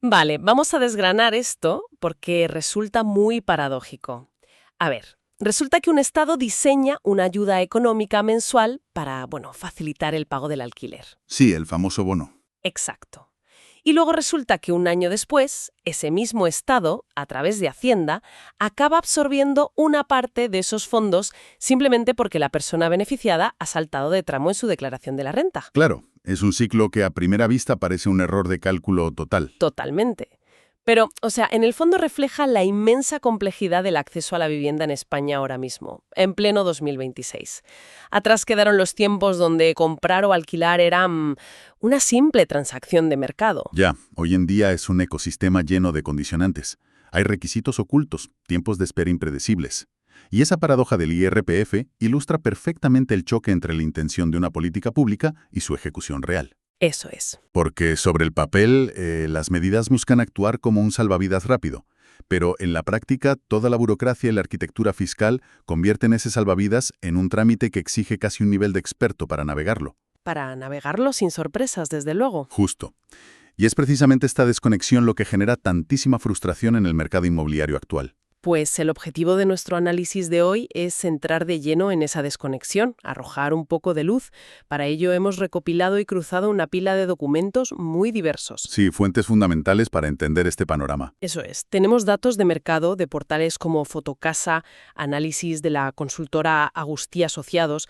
Vale, vamos a desgranar esto porque resulta muy paradójico. A ver, resulta que un Estado diseña una ayuda económica mensual para, bueno, facilitar el pago del alquiler. Sí, el famoso bono. Exacto. Y luego resulta que un año después, ese mismo Estado, a través de Hacienda, acaba absorbiendo una parte de esos fondos simplemente porque la persona beneficiada ha saltado de tramo en su declaración de la renta. Claro, es un ciclo que a primera vista parece un error de cálculo total. Totalmente. Pero, o sea, en el fondo refleja la inmensa complejidad del acceso a la vivienda en España ahora mismo, en pleno 2026. Atrás quedaron los tiempos donde comprar o alquilar era una simple transacción de mercado. Ya, hoy en día es un ecosistema lleno de condicionantes. Hay requisitos ocultos, tiempos de espera impredecibles. Y esa paradoja del IRPF ilustra perfectamente el choque entre la intención de una política pública y su ejecución real. Eso es. Porque sobre el papel, las medidas buscan actuar como un salvavidas rápido, pero en la práctica toda la burocracia y la arquitectura fiscal convierten ese salvavidas en un trámite que exige casi un nivel de experto para navegarlo. Para navegarlo sin sorpresas, desde luego. Justo. Y es precisamente esta desconexión lo que genera tantísima frustración en el mercado inmobiliario actual. Pues el objetivo de nuestro análisis de hoy es entrar de lleno en esa desconexión, arrojar un poco de luz. Para ello hemos recopilado y cruzado una pila de documentos muy diversos. Sí, fuentes fundamentales para entender este panorama. Eso es, tenemos datos de mercado de portales como Fotocasa, análisis de la consultora Agustí Asociados.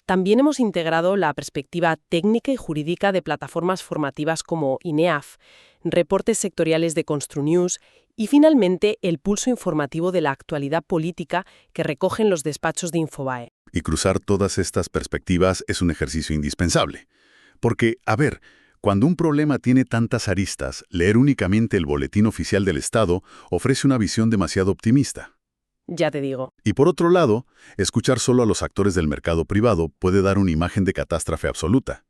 También hemos integrado la perspectiva técnica y jurídica de plataformas formativas como INEAF, reportes sectoriales de Construnews y, finalmente, el pulso informativo de la actualidad política que recogen los despachos de Infobae. Y cruzar todas estas perspectivas es un ejercicio indispensable. Porque, a ver, cuando un problema tiene tantas aristas, leer únicamente el boletín oficial del Estado ofrece una visión demasiado optimista. Ya te digo. Y por otro lado, escuchar solo a los actores del mercado privado puede dar una imagen de catástrofe absoluta.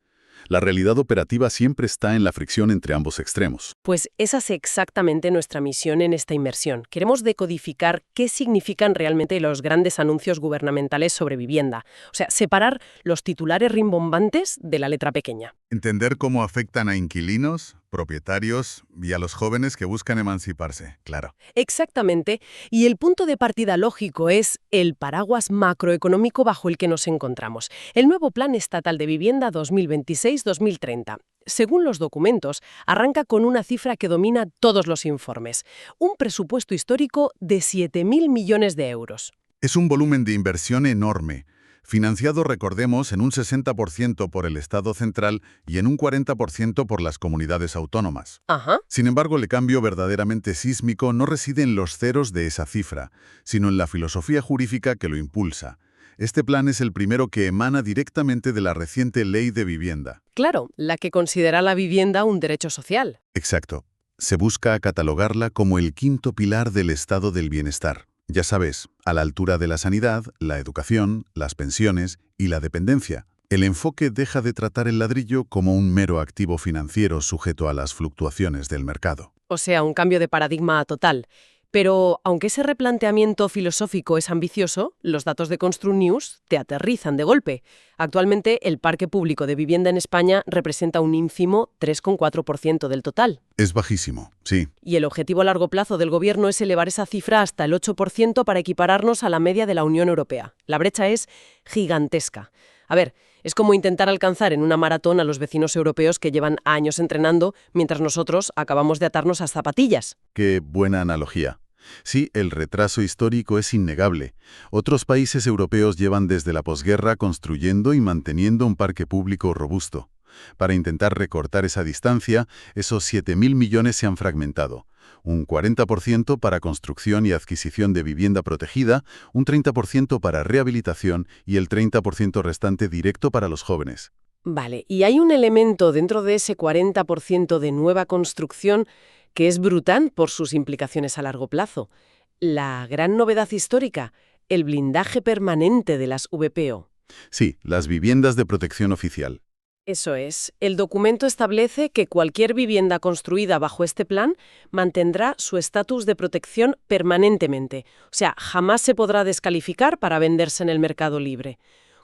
La realidad operativa siempre está en la fricción entre ambos extremos. Pues esa es exactamente nuestra misión en esta inmersión. Queremos decodificar qué significan realmente los grandes anuncios gubernamentales sobre vivienda. O sea, separar los titulares rimbombantes de la letra pequeña. Entender cómo afectan a inquilinos, propietarios y a los jóvenes que buscan emanciparse, claro. Exactamente. Y el punto de partida lógico es el paraguas macroeconómico bajo el que nos encontramos. El nuevo Plan Estatal de Vivienda 2026-2030. Según los documentos, arranca con una cifra que domina todos los informes. Un presupuesto histórico de 7.000 millones de euros. Es un volumen de inversión enorme, financiado, recordemos, en un 60% por el Estado central y en un 40% por las comunidades autónomas. Ajá. Sin embargo, el cambio verdaderamente sísmico no reside en los ceros de esa cifra, sino en la filosofía jurídica que lo impulsa. Este plan es el primero que emana directamente de la reciente Ley de Vivienda. Claro, la que considera la vivienda un derecho social. Exacto. Se busca catalogarla como el quinto pilar del estado del bienestar. Ya sabes, a la altura de la sanidad, la educación, las pensiones y la dependencia. El enfoque deja de tratar el ladrillo como un mero activo financiero sujeto a las fluctuaciones del mercado. O sea, un cambio de paradigma total. Pero, aunque ese replanteamiento filosófico es ambicioso, los datos de Construnews te aterrizan de golpe. Actualmente, el parque público de vivienda en España representa un ínfimo 3,4% del total. Es bajísimo, sí. Y el objetivo a largo plazo del Gobierno es elevar esa cifra hasta el 8% para equipararnos a la media de la Unión Europea. La brecha es gigantesca. A ver, es como intentar alcanzar en una maratón a los vecinos europeos que llevan años entrenando, mientras nosotros acabamos de atarnos a zapatillas. Qué buena analogía. Sí, el retraso histórico es innegable. Otros países europeos llevan desde la posguerra construyendo y manteniendo un parque público robusto. Para intentar recortar esa distancia, esos 7.000 millones se han fragmentado. Un 40% para construcción y adquisición de vivienda protegida, un 30% para rehabilitación y el 30% restante directo para los jóvenes. Vale, y hay un elemento dentro de ese 40% de nueva construcción que es brutal por sus implicaciones a largo plazo. La gran novedad histórica, el blindaje permanente de las VPO. Sí, las viviendas de protección oficial. Eso es. El documento establece que cualquier vivienda construida bajo este plan mantendrá su estatus de protección permanentemente. O sea, jamás se podrá descalificar para venderse en el mercado libre.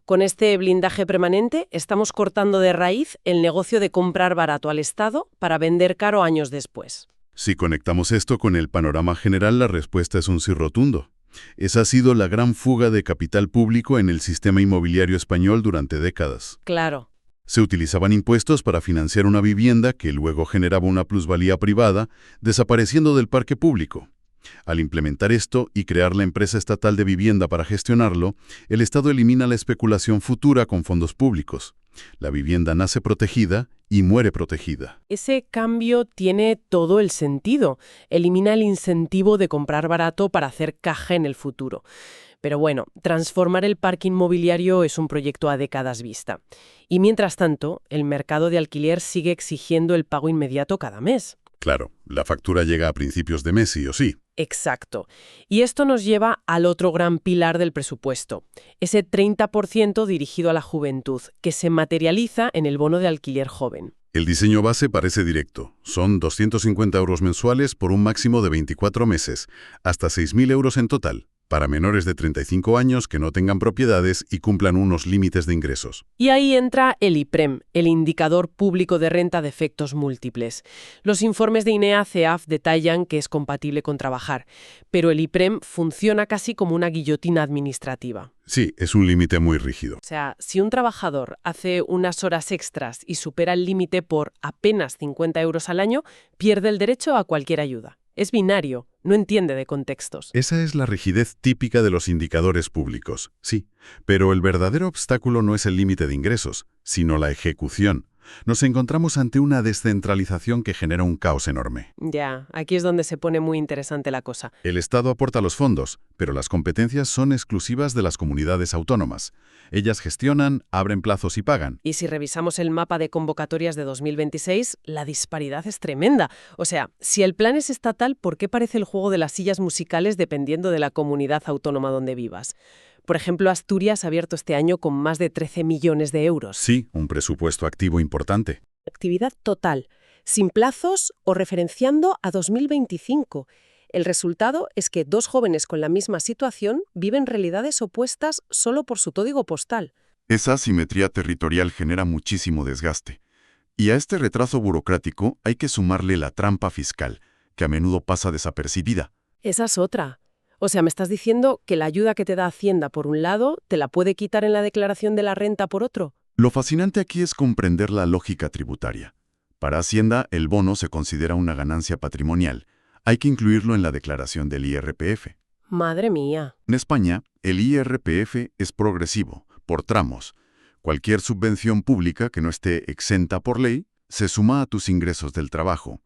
Con este blindaje permanente estamos cortando de raíz el negocio de comprar barato al Estado para vender caro años después. Si conectamos esto con el panorama general, la respuesta es un sí rotundo. Esa ha sido la gran fuga de capital público en el sistema inmobiliario español durante décadas. Claro. Se utilizaban impuestos para financiar una vivienda que luego generaba una plusvalía privada, desapareciendo del parque público. Al implementar esto y crear la empresa estatal de vivienda para gestionarlo, el Estado elimina la especulación futura con fondos públicos. La vivienda nace protegida y muere protegida. Ese cambio tiene todo el sentido. Elimina el incentivo de comprar barato para hacer caja en el futuro. Pero bueno, transformar el parque inmobiliario es un proyecto a décadas vista. Y mientras tanto, el mercado de alquiler sigue exigiendo el pago inmediato cada mes. Claro, la factura llega a principios de mes sí o sí. Exacto. Y esto nos lleva al otro gran pilar del presupuesto, ese 30% dirigido a la juventud, que se materializa en el bono de alquiler joven. El diseño base parece directo. Son 250 euros mensuales por un máximo de 24 meses, hasta 6.000 euros en total, para menores de 35 años que no tengan propiedades y cumplan unos límites de ingresos. Y ahí entra el IPREM, el Indicador Público de Renta de Efectos Múltiples. Los informes de INEA-CEAF detallan que es compatible con trabajar, pero el IPREM funciona casi como una guillotina administrativa. Sí, es un límite muy rígido. O sea, si un trabajador hace unas horas extras y supera el límite por apenas 50 euros al año, pierde el derecho a cualquier ayuda. Es binario, no entiende de contextos. Esa es la rigidez típica de los indicadores públicos, sí. Pero el verdadero obstáculo no es el límite de ingresos, sino la ejecución. Nos encontramos ante una descentralización que genera un caos enorme. Ya, aquí es donde se pone muy interesante la cosa. El Estado aporta los fondos, pero las competencias son exclusivas de las comunidades autónomas. Ellas gestionan, abren plazos y pagan. Y si revisamos el mapa de convocatorias de 2026, la disparidad es tremenda. O sea, si el plan es estatal, ¿por qué parece el juego de las sillas musicales dependiendo de la comunidad autónoma donde vivas? Por ejemplo, Asturias ha abierto este año con más de 13 millones de euros. Sí, un presupuesto activo importante. Actividad total, sin plazos o referenciando a 2025. El resultado es que dos jóvenes con la misma situación viven realidades opuestas solo por su código postal. Esa asimetría territorial genera muchísimo desgaste. Y a este retraso burocrático hay que sumarle la trampa fiscal, que a menudo pasa desapercibida. Esa es otra. O sea, me estás diciendo que la ayuda que te da Hacienda por un lado, ¿te la puede quitar en la declaración de la renta por otro? Lo fascinante aquí es comprender la lógica tributaria. Para Hacienda, el bono se considera una ganancia patrimonial. Hay que incluirlo en la declaración del IRPF. Madre mía. En España, el IRPF es progresivo, por tramos. Cualquier subvención pública que no esté exenta por ley se suma a tus ingresos del trabajo.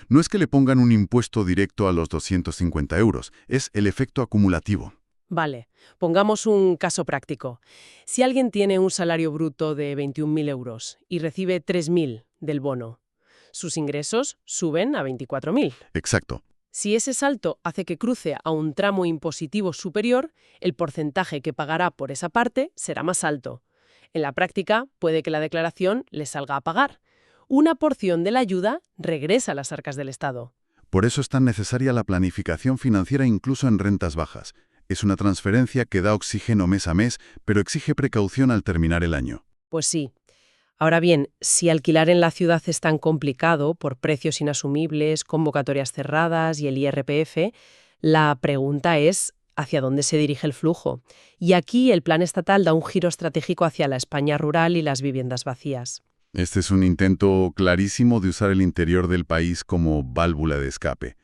No es que le pongan un impuesto directo a los 250 euros, es el efecto acumulativo. Vale, pongamos un caso práctico. Si alguien tiene un salario bruto de 21.000 euros y recibe 3.000 del bono, sus ingresos suben a 24.000. Exacto. Si ese salto hace que cruce a un tramo impositivo superior, el porcentaje que pagará por esa parte será más alto. En la práctica, puede que la declaración le salga a pagar. Una porción de la ayuda regresa a las arcas del Estado. Por eso es tan necesaria la planificación financiera incluso en rentas bajas. Es una transferencia que da oxígeno mes a mes, pero exige precaución al terminar el año. Pues sí. Ahora bien, si alquilar en la ciudad es tan complicado por precios inasumibles, convocatorias cerradas y el IRPF, la pregunta es ¿hacia dónde se dirige el flujo? Y aquí el plan estatal da un giro estratégico hacia la España rural y las viviendas vacías. Este es un intento clarísimo de usar el interior del país como válvula de escape.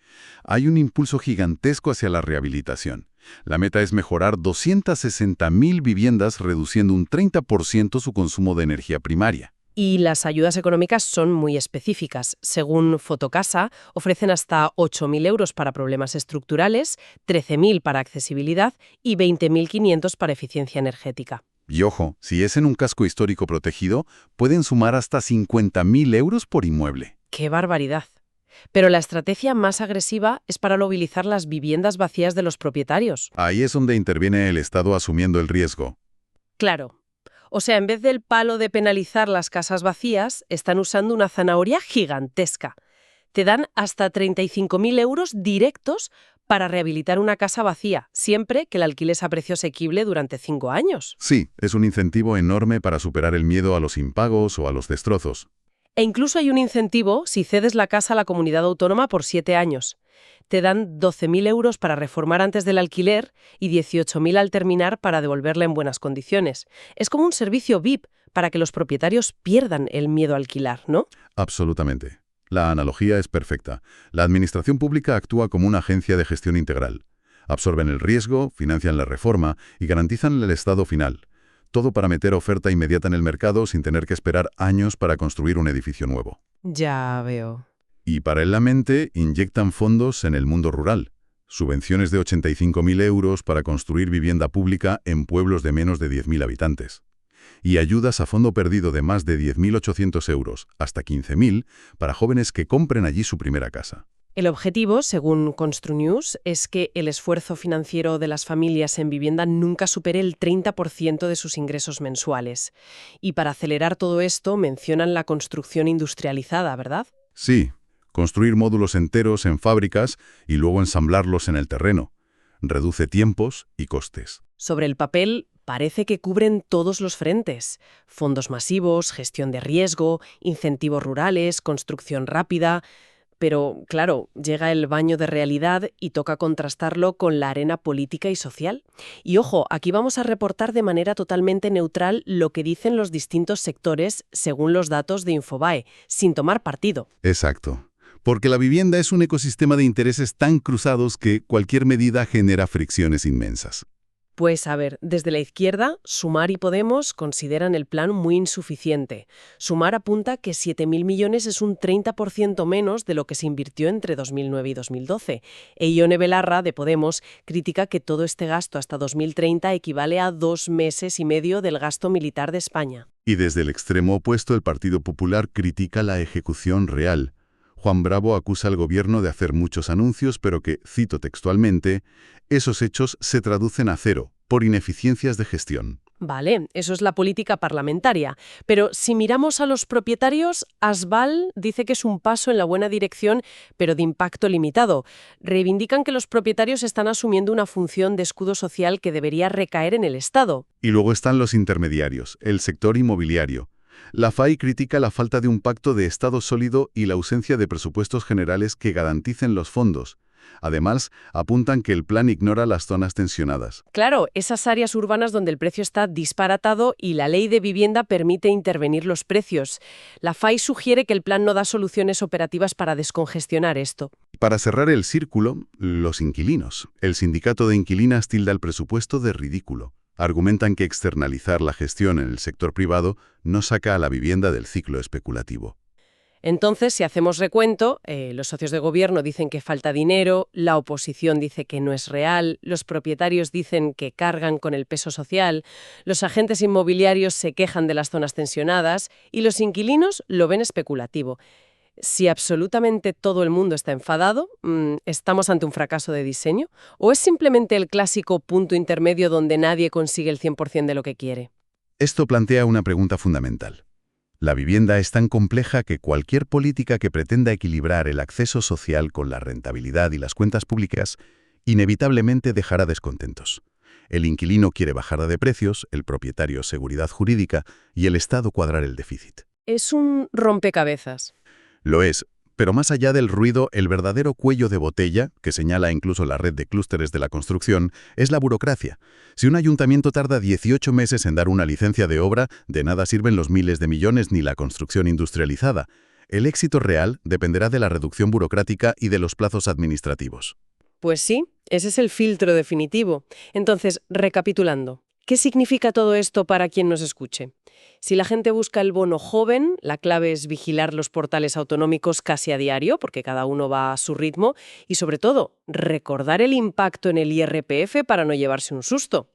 Hay un impulso gigantesco hacia la rehabilitación. La meta es mejorar 260.000 viviendas, reduciendo un 30% su consumo de energía primaria. Y las ayudas económicas son muy específicas. Según Fotocasa, ofrecen hasta 8.000 euros para problemas estructurales, 13.000 para accesibilidad y 20.500 para eficiencia energética. Y ojo, si es en un casco histórico protegido, pueden sumar hasta 50.000 euros por inmueble. ¡Qué barbaridad! Pero la estrategia más agresiva es para movilizar las viviendas vacías de los propietarios. Ahí es donde interviene el Estado asumiendo el riesgo. Claro. O sea, en vez del palo de penalizar las casas vacías, están usando una zanahoria gigantesca. Te dan hasta 35.000 euros directos para rehabilitar una casa vacía, siempre que el alquiler es a precio asequible durante 5 años. Sí, es un incentivo enorme para superar el miedo a los impagos o a los destrozos. E incluso hay un incentivo si cedes la casa a la comunidad autónoma por 7 años. Te dan 12.000 euros para reformar antes del alquiler y 18.000 al terminar para devolverla en buenas condiciones. Es como un servicio VIP para que los propietarios pierdan el miedo a alquilar, ¿no? Absolutamente. La analogía es perfecta. La administración pública actúa como una agencia de gestión integral. Absorben el riesgo, financian la reforma y garantizan el estado final. Todo para meter oferta inmediata en el mercado sin tener que esperar años para construir un edificio nuevo. Ya veo. Y paralelamente inyectan fondos en el mundo rural. Subvenciones de 85.000 euros para construir vivienda pública en pueblos de menos de 10.000 habitantes. Y ayudas a fondo perdido de más de 10.800 euros, hasta 15.000, para jóvenes que compren allí su primera casa. El objetivo, según Construnews, es que el esfuerzo financiero de las familias en vivienda nunca supere el 30% de sus ingresos mensuales. Y para acelerar todo esto mencionan la construcción industrializada, ¿verdad? Sí, construir módulos enteros en fábricas y luego ensamblarlos en el terreno. Reduce tiempos y costes. Sobre el papel, parece que cubren todos los frentes. Fondos masivos, gestión de riesgo, incentivos rurales, construcción rápida. Pero, claro, llega el baño de realidad y toca contrastarlo con la arena política y social. Y ojo, aquí vamos a reportar de manera totalmente neutral lo que dicen los distintos sectores según los datos de Infobae, sin tomar partido. Exacto. Porque la vivienda es un ecosistema de intereses tan cruzados que cualquier medida genera fricciones inmensas. Pues a ver, desde la izquierda, Sumar y Podemos consideran el plan muy insuficiente. Sumar apunta que 7.000 millones es un 30% menos de lo que se invirtió entre 2009 y 2012. E Ione Belarra, de Podemos, critica que todo este gasto hasta 2030 equivale a 2 meses y medio del gasto militar de España. Y desde el extremo opuesto, el Partido Popular critica la ejecución real. Juan Bravo acusa al gobierno de hacer muchos anuncios, pero que, cito textualmente, esos hechos se traducen a cero, por ineficiencias de gestión. Vale, eso es la política parlamentaria. Pero si miramos a los propietarios, Asval dice que es un paso en la buena dirección, pero de impacto limitado. Reivindican que los propietarios están asumiendo una función de escudo social que debería recaer en el Estado. Y luego están los intermediarios, el sector inmobiliario. La FAI critica la falta de un pacto de Estado sólido y la ausencia de presupuestos generales que garanticen los fondos. Además, apuntan que el plan ignora las zonas tensionadas. Claro, esas áreas urbanas donde el precio está disparatado y la ley de vivienda permite intervenir los precios. La FAI sugiere que el plan no da soluciones operativas para descongestionar esto. Para cerrar el círculo, los inquilinos. El sindicato de inquilinas tilda el presupuesto de ridículo. Argumentan que externalizar la gestión en el sector privado no saca a la vivienda del ciclo especulativo. Entonces, si hacemos recuento, los socios de gobierno dicen que falta dinero, la oposición dice que no es real, los propietarios dicen que cargan con el peso social, los agentes inmobiliarios se quejan de las zonas tensionadas y los inquilinos lo ven especulativo. Si absolutamente todo el mundo está enfadado, ¿estamos ante un fracaso de diseño? ¿O es simplemente el clásico punto intermedio donde nadie consigue el 100% de lo que quiere? Esto plantea una pregunta fundamental. La vivienda es tan compleja que cualquier política que pretenda equilibrar el acceso social con la rentabilidad y las cuentas públicas inevitablemente dejará descontentos. El inquilino quiere bajada de precios, el propietario seguridad jurídica y el Estado cuadrar el déficit. Es un rompecabezas. Lo es, pero más allá del ruido, el verdadero cuello de botella, que señala incluso la red de clústeres de la construcción, es la burocracia. Si un ayuntamiento tarda 18 meses en dar una licencia de obra, de nada sirven los miles de millones ni la construcción industrializada. El éxito real dependerá de la reducción burocrática y de los plazos administrativos. Pues sí, ese es el filtro definitivo. Entonces, recapitulando, ¿qué significa todo esto para quien nos escuche? Si la gente busca el bono joven, la clave es vigilar los portales autonómicos casi a diario, porque cada uno va a su ritmo, y sobre todo, recordar el impacto en el IRPF para no llevarse un susto.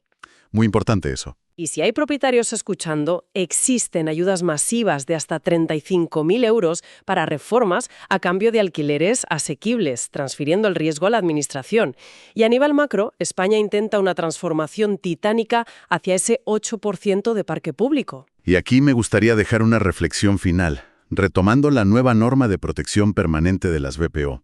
Muy importante eso. Y si hay propietarios escuchando, existen ayudas masivas de hasta 35.000 euros para reformas a cambio de alquileres asequibles, transfiriendo el riesgo a la administración. Y a nivel macro, España intenta una transformación titánica hacia ese 8% de parque público. Y aquí me gustaría dejar una reflexión final, retomando la nueva norma de protección permanente de las BPO.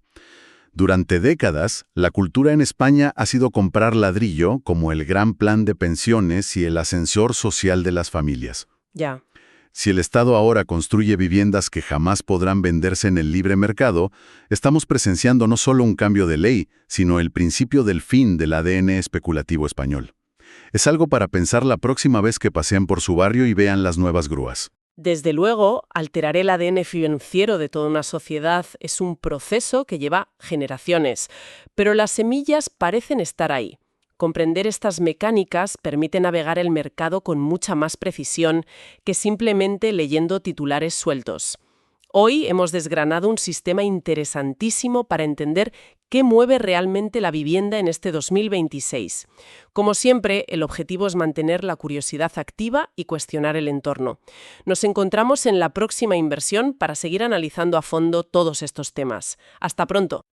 Durante décadas, la cultura en España ha sido comprar ladrillo como el gran plan de pensiones y el ascensor social de las familias. Ya. Si el Estado ahora construye viviendas que jamás podrán venderse en el libre mercado, estamos presenciando no solo un cambio de ley, sino el principio del fin del ADN especulativo español. Es algo para pensar la próxima vez que pasean por su barrio y vean las nuevas grúas. Desde luego, alterar el ADN financiero de toda una sociedad es un proceso que lleva generaciones, pero las semillas parecen estar ahí. Comprender estas mecánicas permite navegar el mercado con mucha más precisión que simplemente leyendo titulares sueltos. Hoy hemos desgranado un sistema interesantísimo para entender qué mueve realmente la vivienda en este 2026. Como siempre, el objetivo es mantener la curiosidad activa y cuestionar el entorno. Nos encontramos en la próxima inversión para seguir analizando a fondo todos estos temas. Hasta pronto.